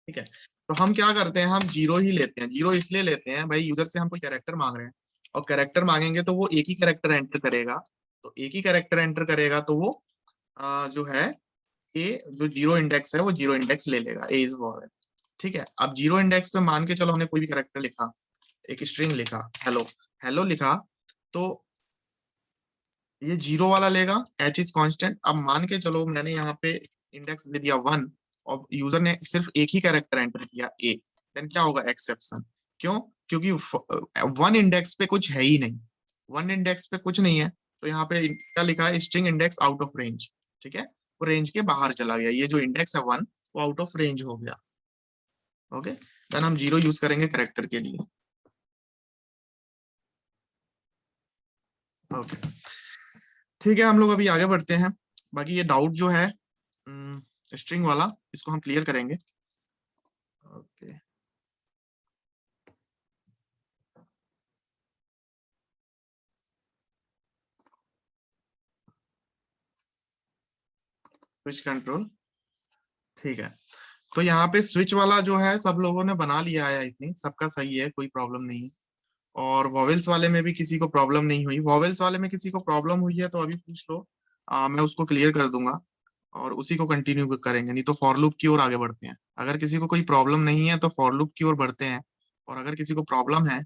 ठीक है, तो हम क्या करते हैं, हम जीरो ही लेते हैं। जीरो इसलिए लेते हैं भाई, यूजर से हम कोई कैरेक्टर मांग रहे हैं और कैरेक्टर मांगेंगे तो वो एक ही कैरेक्टर एंटर करेगा। तो एक ही कैरेक्टर एंटर करेगा तो वो जो है ए, जो जीरो इंडेक्स है वो जीरो इंडेक्स ले लेगा, ए इज वॉर। ठीक है, अब जीरो इंडेक्स पे मान के चलो हमने कोई भी कैरेक्टर लिखा, एक स्ट्रिंग लिखा, हेलो, हेलो लिखा, तो ये जीरो वाला लेगा, एच इज कांस्टेंट। अब मान के चलो मैंने यहाँ पे इंडेक्स दे दिया वन और यूजर ने सिर्फ एक ही कैरेक्टर एंटर किया, ए, देन क्या होगा, एक्सेप्शन। क्यों? क्योंकि वन इंडेक्स पे कुछ है ही नहीं, वन इंडेक्स पे कुछ नहीं है। तो यहाँ पे क्या लिखा है, string index out of range. ठीक है, वो रेंज के बाहर चला गया, ये जो इंडेक्स है वन, वो आउट ऑफ रेंज हो गया। ओके, देन हम जीरो यूज करेंगे कैरेक्टर के लिए। ओके, ठीक है, हम लोग अभी आगे बढ़ते हैं। बाकी ये डाउट जो है स्ट्रिंग वाला, इसको हम क्लियर करेंगे। Okay, switch control. ठीक है, तो यहाँ पे स्विच वाला जो है सब लोगों ने बना लिया है, आई थिंक सबका सही है, कोई प्रॉब्लम नहीं है। और वॉवेल्स वाले में भी किसी को प्रॉब्लम नहीं हुई। वॉवेल्स वाले में किसी को प्रॉब्लम हुई है तो अभी पूछ लो, मैं उसको क्लियर कर दूंगा और उसी को कंटिन्यू करेंगे, नहीं तो फॉर लूप की ओर आगे बढ़ते हैं। अगर किसी को कोई प्रॉब्लम नहीं है तो फॉर लूप की ओर बढ़ते हैं, और अगर किसी को प्रॉब्लम है।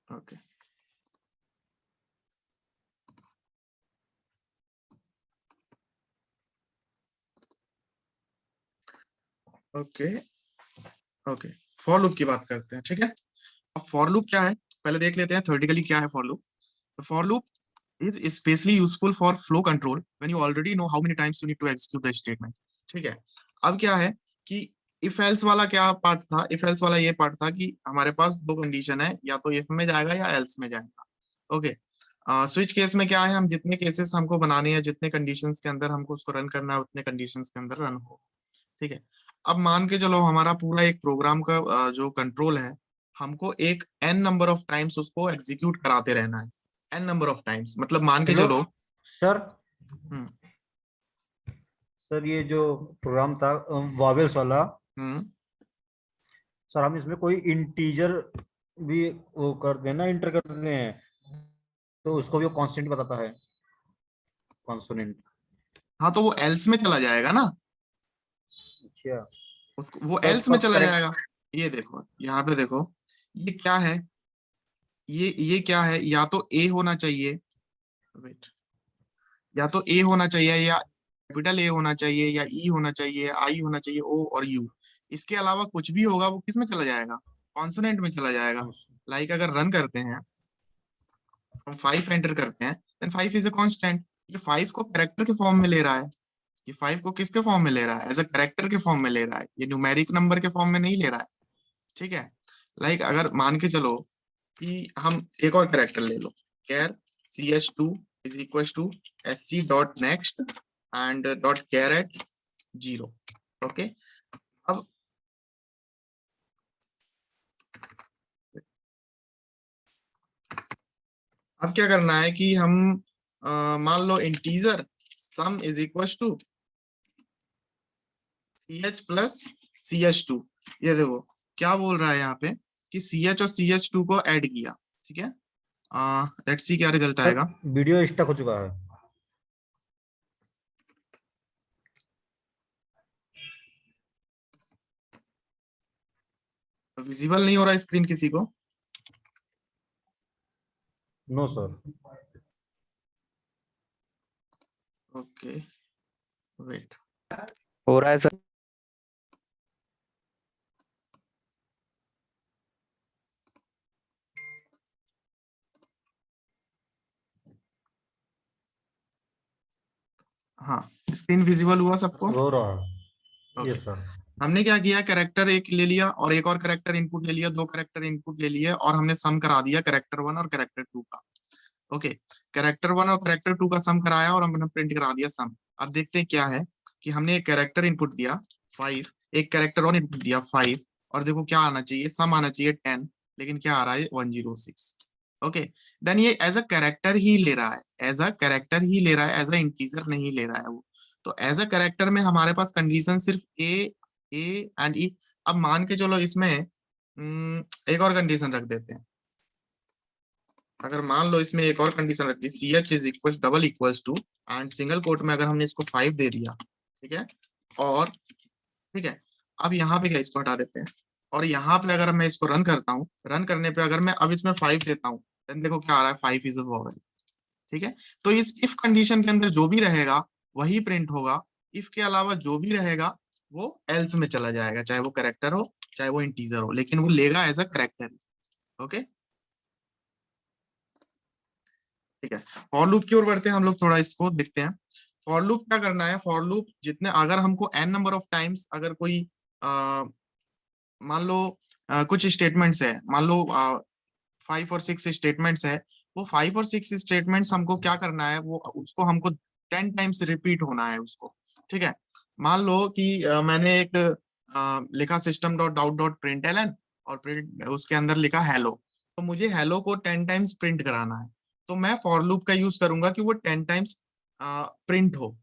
Okay, okay, okay, for loop की बात करते हैं, ठीक है। अब फॉर लूप क्या है, पहले देख लेते हैं थ्योरेटिकली क्या है for loop. For loop is especially useful for flow control when you already know how many times you need to execute the statement। ठीक है, अब क्या है कि इफ एल्स वाला क्या पार्ट था, इफ एल्स वाला ये पार्ट था कि हमारे पास दो कंडीशन है, या तो इफ में जाएगा या एल्स में जाएगा। ओके, स्विच केस में क्या है, हम जितने केसेस हमको बनाने हैं, जितने कंडीशंस के अंदर हमको उसको रन करना है, उतने कंडीशंस के अंदर रन हो। ठीक है, अब मान के चलो हमारा पूरा एक प्रोग्राम का जो कंट्रोल है, हमको एक एन नंबर ऑफ टाइम्स उसको एग्जीक्यूट कराते रहना है। एन नंबर ऑफ टाइम्स मतलब मान के हेलो चलो। सर। हम्म, सर ये जो प्रोग्राम था वॉवेल्स वाला, हम्म, सर हम इसमें कोई इंटीजर भी वो कर देना, इंटर कर देते हैं तो उसको भी वो कांस्टेंट बताता है, कॉन्सोनेंट। हाँ तो वो एल्स में चला जाएगा ना, अच्छा। उसको वो सर एल्स में तब चला करेक्ट। जाएगा। ये देखो, यहाँ पे देखो, ये क्या है, ये क्या है, या तो ए होना चाहिए, वेट, या तो ए होना चाहिए, या कैपिटल ए होना चाहिए, या ई होना चाहिए, आई होना चाहिए, ओ और यू। इसके अलावा कुछ भी होगा वो किस में चला जाएगा, कॉन्सोनेंट में चला जाएगा। लाइक अगर रन करते हैं, हम फाइव एंटर करते हैं, then five is a constant. ये फाइव को कैरेक्टर के फॉर्म में ले रहा है, ये फाइव को किसके फॉर्म में ले रहा है, एज अ कैरेक्टर के फॉर्म में ले रहा है, ये न्यूमेरिक नंबर के फॉर्म में नहीं ले रहा है। ठीक है, लाइक अगर मान के चलो कि हम एक और कैरेक्टर ले लो, char ch2 is equal to sc dot next and dot char at zero. Okay, अब अब क्या करना है कि हम मान लो integer sum is equal to ch plus ch2। ये देखो क्या बोल रहा है यहाँ पे कि ch और ch2 को ऐड किया। ठीक है, लेट्स सी क्या रिजल्ट सर आएगा। वीडियो स्टक हो चुका है। विजिबल नहीं हो रहा स्क्रीन किसी को? No sir. ओके, वेट, हो रहा है सर। हाँ, स्क्रीन विजिबल हुआ सबको? हो रहा है, ओके, यस सर। हमने क्या किया, कैरेक्टर एक ले लिया और एक और कैरेक्टर इनपुट ले लिया, दो कैरेक्टर इनपुट ले लिए और हमने सम करा दिया कैरेक्टर वन और कैरेक्टर टू का। ओके, कैरेक्टर वन और कैरेक्टर टू का सम कराया और हमने प्रिंट करा दिया सम। अब देखते हैं क्या है कि हमने एक कैरेक्टर इनपुट दिया फाइव, एक कैरेक्टर और इनपुट दिया फाइव, और देखो क्या आना चाहिए, सम आना चाहिए 10, लेकिन क्या आ रहा है 106। ओके, देन ये एज अ कैरेक्टर ही ले रहा है, एज अ कैरेक्टर ही ले रहा है, एज अ इंटीजर नहीं ले रहा है वो। तो एज अ कैरेक्टर में हमारे पास कंडीशन सिर्फ ए एंड ई। अब मान के चलो इसमें एक और कंडीशन रख देते हैं। अगर मान लो इसमें एक और कंडीशन रख दी, C H is equal double equals to, and single quote में अगर हमने इसको 5 दे दिया, ठीक है, और ठीक है, अब यहाँ पे क्या, इसको हटा देते हैं, और यहाँ पे अगर मैं इसको रन करता हूँ, रन करने पे अगर मैं अब इसमें 5 देता हूँ, देन देखो क्या आ रहा है, 5 इज अ वॉवेल। ठीक है, तो इस इफ कंडीशन के अंदर जो भी रहेगा वही प्रिंट होगा, इफ के अलावा जो भी रहेगा वो एल्स में चला जाएगा, चाहे वो कैरेक्टर हो चाहे वो इंटीजर हो, लेकिन वो लेगा एज अ कैरेक्टर। ओके, ठीक है, फॉर लूप की ओर बढ़ते हैं हम लोग, थोड़ा इसको देखते हैं। फॉर लूप क्या करना है, फॉर लूप जितने, अगर हमको एन नंबर ऑफ टाइम्स, अगर कोई मान लो कुछ स्टेटमेंट्स है, मान लो 5 और 6 स्टेटमेंट्स है, वो 5 और 6 स्टेटमेंट्स हमको क्या करना है, वो उसको हमको 10 टाइम्स रिपीट होना है उसको। ठीक है, मान लो कि मैंने एक लिखा system dot out dot print L, और प्रिंट उसके अंदर लिखा हेलो, तो मुझे हेलो को 10 टाइम्स प्रिंट कराना है, तो मैं फॉर लूप का यूज करूंगा कि वो 10 टाइम्स प्रिंट हो।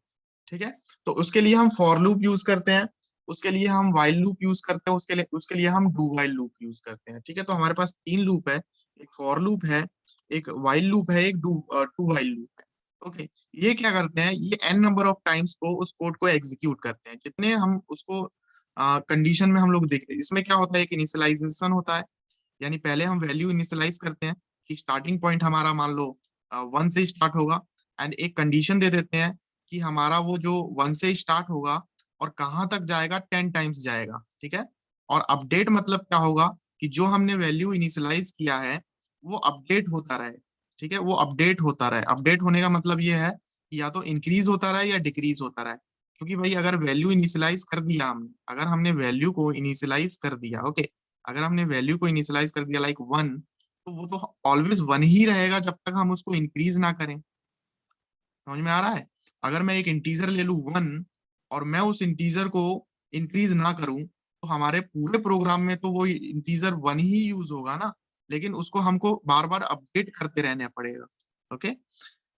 ठीक है, तो उसके लिए हम फॉर लूप यूज करते हैं, उसके लिए हम वाइल लूप यूज करते हैं, उसके लिए हम डू वाइल लूप यूज करते हैं। ठीक है, तो हमारे पास 3 लूप है, एक फॉर लूप है, एक वाइल लूप है, एक डू वाइल लूप है। ओके, ये क्या करते हैं, ये एन नंबर ऑफ टाइम्स को उस कोड को एग्जीक्यूट करते हैं, जितने हम उसको कंडीशन में हम लोग देख रहे हैं। इसमें क्या होता है, एक इनिशियलाइजेशन होता है, यानी पहले हम वैल्यू इनिशियलाइज करते हैं कि स्टार्टिंग पॉइंट हमारा मान लो 1 से स्टार्ट होगा, एंड एक कंडीशन दे देते हैं कि हमारा वो जो 1 से स्टार्ट होगा और कहाँ तक जाएगा, 10 टाइम्स जाएगा। ठीक है, और अपडेट मतलब क्या होगा कि जो हमने वैल्यू इनिशियलाइज किया है वो अपडेट होता रहे। ठीक है, वो अपडेट होता रहे, अपडेट होने का मतलब ये है कि या तो इंक्रीज होता रहे या डिक्रीज होता रहे, क्योंकि भाई अगर वैल्यू इनिशियलाइज कर दिया हमने, अगर हमने वैल्यू को इनिशियलाइज कर दिया, ओके, अगर हमने वैल्यू को इनिशियलाइज कर दिया लाइक 1, तो वो तो ऑलवेज 1 ही रहेगा जब तक हम उसको इंक्रीज ना करें। समझ में आ रहा है, अगर मैं एक इंटीजर ले लूं 1 और मैं उस इंटीजर को इंक्रीज ना करूं, तो हमारे पूरे प्रोग्राम में तो वो इंटीजर 1 ही यूज होगा ना, लेकिन उसको हमको बार बार अपडेट करते रहना पड़ेगा। ओके,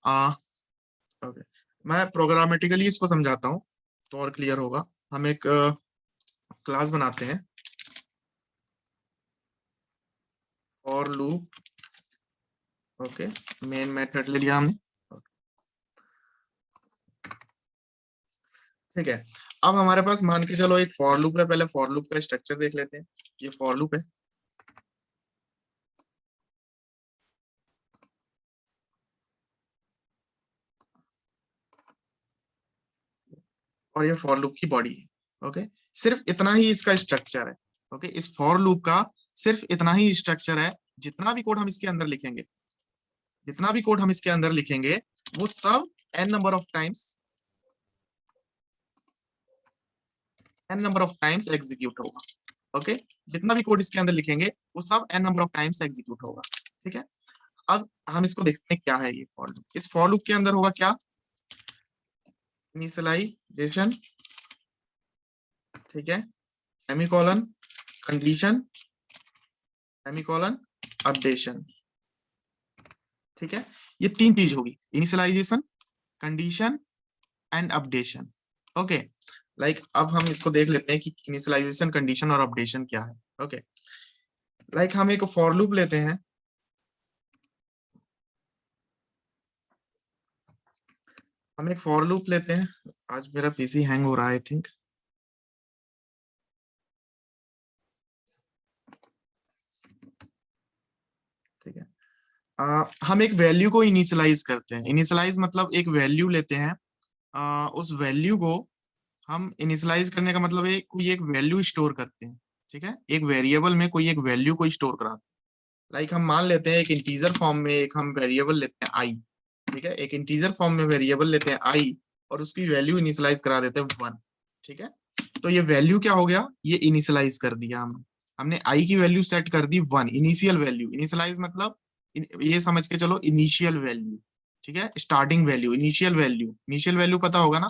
आ ओके, मैं प्रोग्रामेटिकली इसको समझाता हूँ तो और क्लियर होगा। हम एक क्लास बनाते हैं, for loop. Okay, main method ले लिया हमने। ठीक है, अब हमारे पास मान के चलो एक फॉर लूप है, पहले फॉर लूप का स्ट्रक्चर देख लेते हैं। ये फॉर लूप है, और ये फॉर लूप की बॉडी है। ओके, सिर्फ इतना ही इसका स्ट्रक्चर है। ओके, इस फॉर लूप का सिर्फ इतना ही स्ट्रक्चर है, जितना भी कोड हम इसके अंदर लिखेंगे, जितना भी कोड हम इसके अंदर लिखेंगे, वो सब n number of times, n number of times execute होगा। ओके, जितना भी कोड इसके अंदर लिखेंगे वो सब n number of times execute होगा। ठीक है, अब हम इसको देखते हैं क्या है ये फॉर लूप। इस फॉर लूप के अंदर होगा क्या, इनिशियलाइजेशन, ठीक है, सेमीकोलन, कंडीशन, सेमीकोलन, अपडेशन। ठीक है, ये 3 चीज होगी, initialization, condition and updation. Okay, like अब हम इसको देख लेते हैं कि इनिशियलाइजेशन, कंडीशन और अपडेशन क्या है। ओके, लाइक हम एक फॉर लूप लेते हैं, हम एक फॉर लूप लेते हैं। आज मेरा पीसी हैंग हो रहा है आई थिंक। ठीक है, हम एक वैल्यू को इनिशियलाइज करते हैं, इनिशियलाइज मतलब एक वैल्यू लेते हैं, उस वैल्यू को हम इनिशियलाइज करने का मतलब है कोई एक वैल्यू स्टोर करते हैं। ठीक है, एक वेरिएबल में कोई एक वैल्यू को स्टोर कराते हैं। लाइक हम मान लेते हैं एक इंटीजर फॉर्म में एक हम वेरिएबल लेते हैं आई। ठीक है, एक इंटीजर फॉर्म में वेरिएबल लेते हैं आई, और उसकी वैल्यू इनिशियलाइज करा देते हैं 1। ठीक है, तो ये वैल्यू क्या हो गया, ये इनिशियलाइज कर दिया हमने आई की वैल्यू सेट कर दी 1, इनिशियल वैल्यू। इनिशियलाइज मतलब ये समझ के चलो इनिशियल वैल्यू। ठीक है, starting value, initial value, initial value पता होगा ना,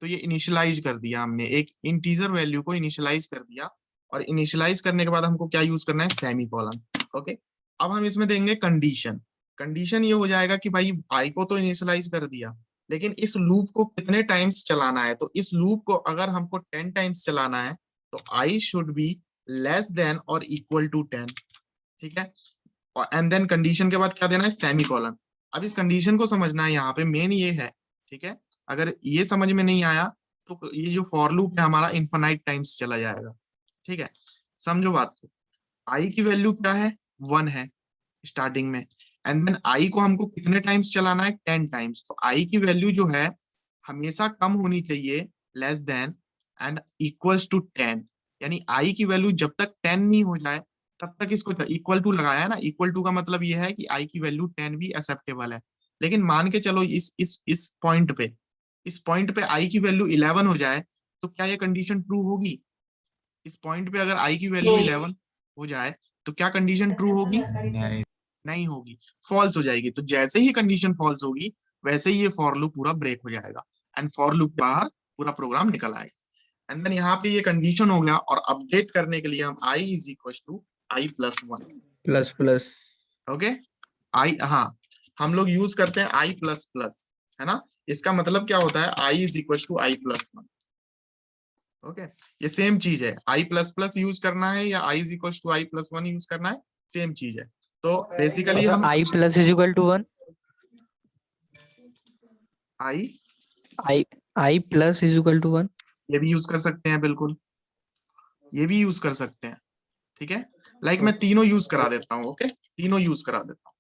तो ये इनिशियलाइज कर दिया हमने, एक इंटीजर वैल्यू को इनिशियलाइज कर दिया, और इनिशियलाइज करने के बाद हमको क्या यूज करना है, सेमीकोलन। ओके, अब हम इसमें देंगे कंडीशन। कंडीशन ये हो जाएगा कि भाई आई को तो इनिशियलाइज कर दिया, लेकिन इस लूप को कितने टाइम्स चलाना है। तो इस लूप को अगर हमको 10 टाइम्स चलाना है तो I should be less than और इक्वल टू 10। ठीक है, और एंड देन कंडीशन के बाद क्या देना है, सेमीकोलन। अब इस कंडीशन को समझना है, यहाँ पे मेन ये है। ठीक है, अगर ये समझ में नहीं आया तो ये जो फॉर लूप है हमारा इनफाइनाइट टाइम्स चला जाएगा। ठीक है, समझो बात को। आई की वैल्यू क्या है, 1 है स्टार्टिंग में, एंड देन आई को हमको कितने टाइम्स चलाना है, 10 टाइम्स। तो आई की वैल्यू जो है हमेशा कम होनी चाहिए, less than and equals to 10। यानी आई की वैल्यू जब तक 10 नहीं हो जाए तब तक इसको इक्वल टू लगाया है ना। इक्वल टू का मतलब ये है कि आई की वैल्यू 10 भी एक्सेप्टेबल है। लेकिन मान के चलो इस पॉइंट पे आई की वैल्यू 11 हो जाए तो क्या ये कंडीशन ट्रू होगी। इस पॉइंट पे अगर आई की वैल्यू 11 हो जाए तो क्या कंडीशन ट्रू होगी, नहीं होगी, फॉल्स हो जाएगी। तो जैसे ही कंडीशन फॉल्स होगी वैसे ही ये फॉर लूप पूरा ब्रेक हो जाएगा एंड फॉर लूप बाहर पूरा प्रोग्राम निकल आएगा। एंड देन यहाँ पे ये कंडीशन हो गया, और अपडेट करने के लिए हम I is equal to I plus 1 plus plus. Okay. I, हाँ, हम लोग यूज करते हैं आई प्लस प्लस, है ना। इसका मतलब क्या होता है, I is equal to I plus 1। Okay, ये सेम चीज है, आई प्लस प्लस यूज करना है या I is equal to I plus 1 use करना है, सेम चीज है। तो बेसिकली अच्छा, हम I plus is equal to 1। I, I plus is equal to 1। ये भी यूज कर सकते हैं, बिल्कुल ये भी यूज कर सकते हैं। ठीक है, लाइक मैं तीनों यूज करा देता हूँ। ओके, तीनों यूज करा देता हूँ।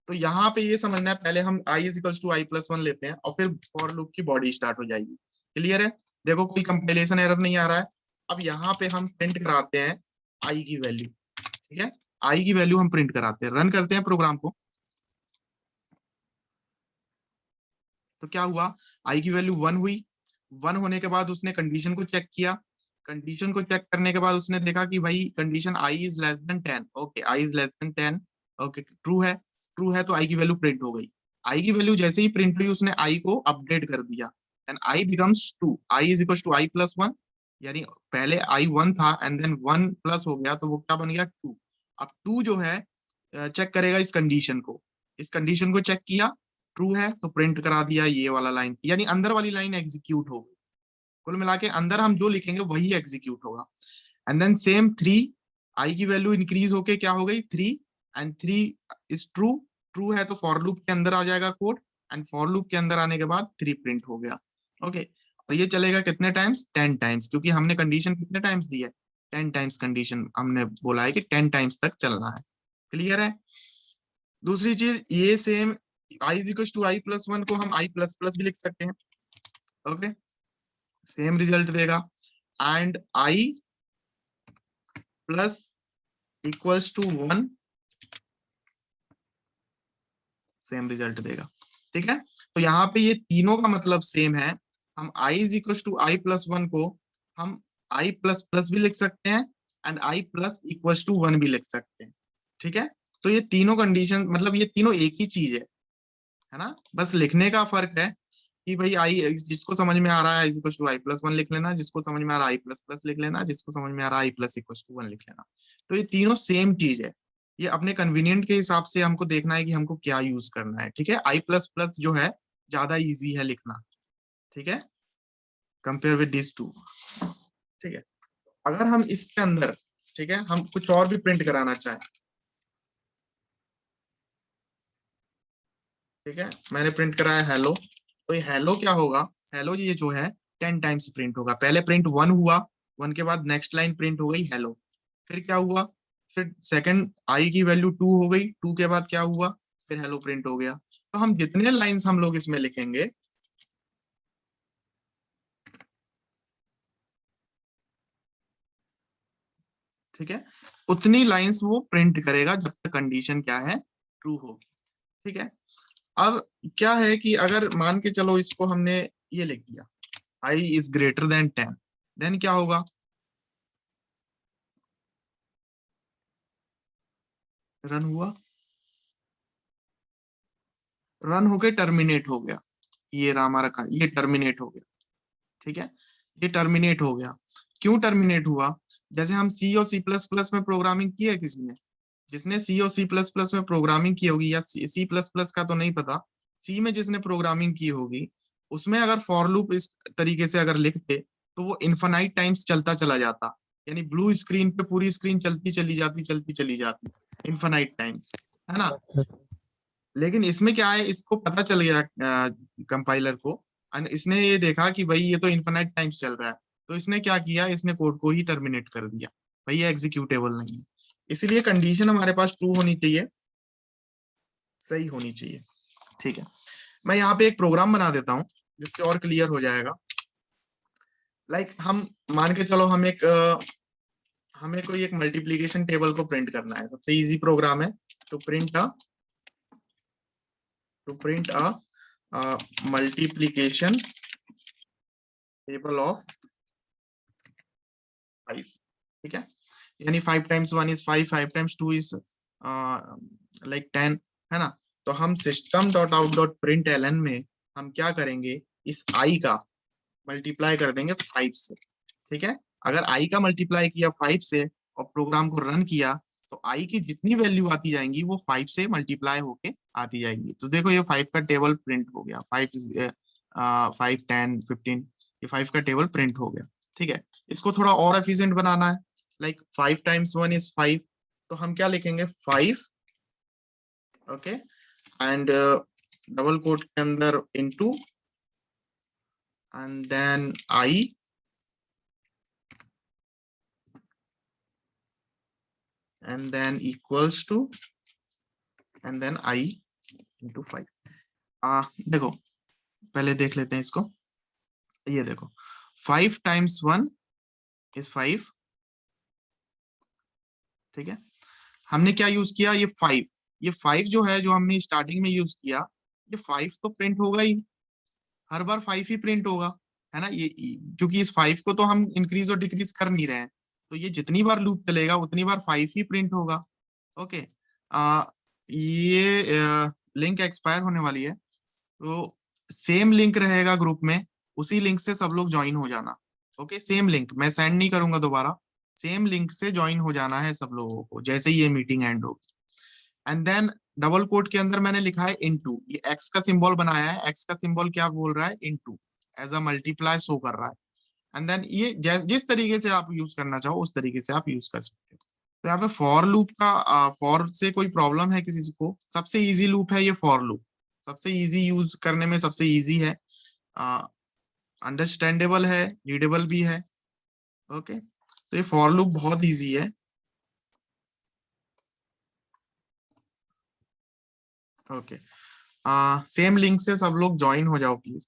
तो यहाँ पे ये समझना है, पहले हम I is equal to I plus 1 लेते हैं और फिर फॉर लूप की बॉडी स्टार्ट हो जाएगी। क्लियर है, देखो कोई कंपाइलेशन एरर नहीं आ रहा है। अब यहाँ पे हम प्रिंट कराते हैं आई की वैल्यू। ठीक है, आई की वैल्यू हम प्रिंट कराते हैं, रन करते हैं प्रोग्राम को। तो क्या हुआ, आई की वैल्यू 1 हुई। 1 होने के बाद उसने कंडीशन को चेक किया। कंडीशन को चेक करने के बाद उसने देखा कि भाई condition I is less than 10। Okay, I is less than 10, okay true है। ट्रू है तो आई की वैल्यू प्रिंट हो गई। आई की वैल्यू जैसे ही प्रिंट हुई उसने आई को अपडेट कर दिया and i becomes 2। I is equal to I plus 1, यानी पहले आई 1 था एंड देन 1 प्लस हो गया तो वो क्या बन गया, 2। अब 2 जो है चेक करेगा इस कंडीशन को। इस कंडीशन को चेक किया, ट्रू है तो प्रिंट करा दिया ये वाला लाइन, यानी अंदर वाली लाइन एग्जीक्यूट हो गई। कुल मिला के अंदर हम जो लिखेंगे वही एग्जीक्यूट होगा। एंड देन सेम 3, आई की वैल्यू इंक्रीज होके क्या हो गई 3, एंड 3 इज ट्रू। ट्रू है तो फॉर लूप के अंदर आ जाएगा कोड, एंड फॉर लूप के अंदर आने के बाद 3 प्रिंट हो गया। ओके, और ये चलेगा कितने टाइम्स, 10 टाइम्स, क्योंकि हमने कंडीशन कितने टाइम्स दी है, 10 टाइम्स कंडीशन हमने बोला है कि 10 टाइम्स तक चलना है। क्लियर है। दूसरी चीज ये same i is equal to I plus 1 को हम आई प्लस प्लस भी लिख सकते हैं। ओके, सेम रिजल्ट देगा, and i plus equals to 1 same result देगा। ठीक है, तो यहाँ पे ये तीनों का मतलब सेम है। हम I is equal to I plus 1 को हम आई प्लस प्लस भी लिख सकते हैं and i plus equal to 1 भी लिख सकते हैं। ठीक है, तो ये तीनों कंडीशन मतलब ये तीनों एक ही चीज है ना, बस लिखने का फर्क है कि भाई आई जिसको समझ में आ रहा है इक्वल टू आई प्लस 1 लिख लेना, जिसको समझ में आ रहा है आई प्लस प्लस लिख लेना, जिसको समझ में आ रहा है आई प्लस इक्वल टू 1 लिख लेना। तो ये तीनों सेम चीज है। ये अपने कन्वीनियंट के हिसाब से हमको देखना है कि हमको क्या यूज करना है। ठीक है, आई प्लस प्लस जो है ज्यादा इजी है लिखना। ठीक है, कंपेयर विद दिस टू। ठीक है, अगर हम इसके अंदर, ठीक है, हम कुछ और भी प्रिंट कराना चाहें, ठीक है, मैंने प्रिंट कराया हेलो, तो ये हेलो क्या होगा, हेलो ये जो है 10 टाइम्स प्रिंट होगा। पहले प्रिंट 1 हुआ, 1 के बाद नेक्स्ट लाइन प्रिंट हो गई हेलो, फिर क्या हुआ, फिर सेकंड आई की वैल्यू 2 हो गई, 2 के बाद क्या हुआ, फिर हेलो प्रिंट हो गया। तो हम जितने लाइंस हम लोग इसमें लिखेंगे, ठीक है, उतनी लाइंस वो प्रिंट करेगा जब तक कंडीशन क्या है, ट्रू होगी। ठीक है, अब क्या है कि अगर मान के चलो इसको हमने ये लिख दिया I is greater than 10, then क्या होगा, रन हुआ, रन होके टर्मिनेट हो गया, ये रामा रखा, ये टर्मिनेट हो गया। ठीक है, ये टर्मिनेट हो गया। क्यों टर्मिनेट हुआ, जैसे हम सी और सी प्लस प्लस में प्रोग्रामिंग की है किसी ने? जिसने सी और सी प्लस प्लस में प्रोग्रामिंग की होगी, या सी प्लस प्लस का तो नहीं पता, सी में जिसने प्रोग्रामिंग की होगी, उसमें अगर फॉर लूप इस तरीके से अगर लिखते तो वो इन्फानाइट टाइम्स चलता चला जाता, यानी ब्लू स्क्रीन पे पूरी स्क्रीन चलती चली जाती इन्फानाइट टाइम्स, है ना? लेकिन इसमें क्या है, इसको पता चल गया कंपाइलर को, और इसने ये देखा कि भाई ये तो इन्फिनाइट टाइम्स चल रहा है, तो इसने क्या किया, इसने कोड को ही टर्मिनेट कर दिया, भाई ये एग्जीक्यूटेबल नहीं है। इसलिए कंडीशन हमारे पास ट्रू होनी चाहिए, सही होनी चाहिए। ठीक है, मैं यहाँ पे एक प्रोग्राम बना देता हूँ जिससे और क्लियर हो जाएगा। हम मान के चलो, हमें कोई एक मल्टीप्लीकेशन टेबल को प्रिंट करना है। सबसे इजी प्रोग्राम है to print a multiplication table of 5। ठीक है, यानी 5 times 1 is 5, 5 times 2 is like 10, है ना? तो हम system.out.println में हम क्या करेंगे, इस i का मल्टीप्लाई कर देंगे 5 से। ठीक है, अगर i का मल्टीप्लाई किया 5 से और प्रोग्राम को रन किया, तो i की जितनी वैल्यू आती जाएंगी वो 5 से मल्टीप्लाई होके आती जाएंगी। तो देखो ये 5 का टेबल प्रिंट हो गया, 5 10 15, ये 5 का टेबल प्रिंट हो गया। ठीक है, इसको थोड़ा और एफिशिएंट बनाना है, 5 टाइम्स 1 इज 5, तो हम क्या लिखेंगे 5, ओके, एंड डबल कोट के अंदर into, and then i, and then equals to, and then I into 5। देखो पहले देख लेते हैं इसको। ये देखो 5 टाइम्स 1 इज 5। ठीक है, हमने क्या यूज किया, ये 5 जो है, जो हमने स्टार्टिंग में यूज किया, ये 5 तो प्रिंट होगा ही, हर बार 5 ही प्रिंट होगा, है ना? ये क्योंकि इस 5 को तो हम इंक्रीज और डिक्रीज कर नहीं रहे हैं, तो ये जितनी बार लूप चलेगा उतनी बार 5 ही प्रिंट होगा। ओके, ये लिंक एक्सपायर होने वाली है, तो सेम लिंक रहेगा ग्रुप में, उसी लिंक से सब लोग ज्वाइन हो जाना। ओके, सेम लिंक मैं सेंड नहीं करूंगा दोबारा, सेम लिंक से ज्वाइन हो जाना है सब लोगों को जैसे ही ये मीटिंग एंड होगी। एंड देन डबल कोट के अंदर मैंने लिखा है इनटू, ये एक्स का सिंबल बनाया है, एक्स का सिंबल क्या बोल रहा है, into, as a multiply show कर रहा है। एंड देन ये जिस तरीके से आप यूज करना चाहो उस तरीके से आप यूज कर सकते हो। तो यहाँ पे फॉर लूप का, फॉर से कोई प्रॉब्लम है किसी को? सबसे इजी लूप है ये फॉर लूप, सबसे इजी यूज करने में, सबसे इजी है, अंडरस्टैंडेबल है, रीडेबल भी है। ओके, तो ये फॉर लूप बहुत इजी है। ओके, सेम लिंक से सब लोग ज्वाइन हो जाओ प्लीज।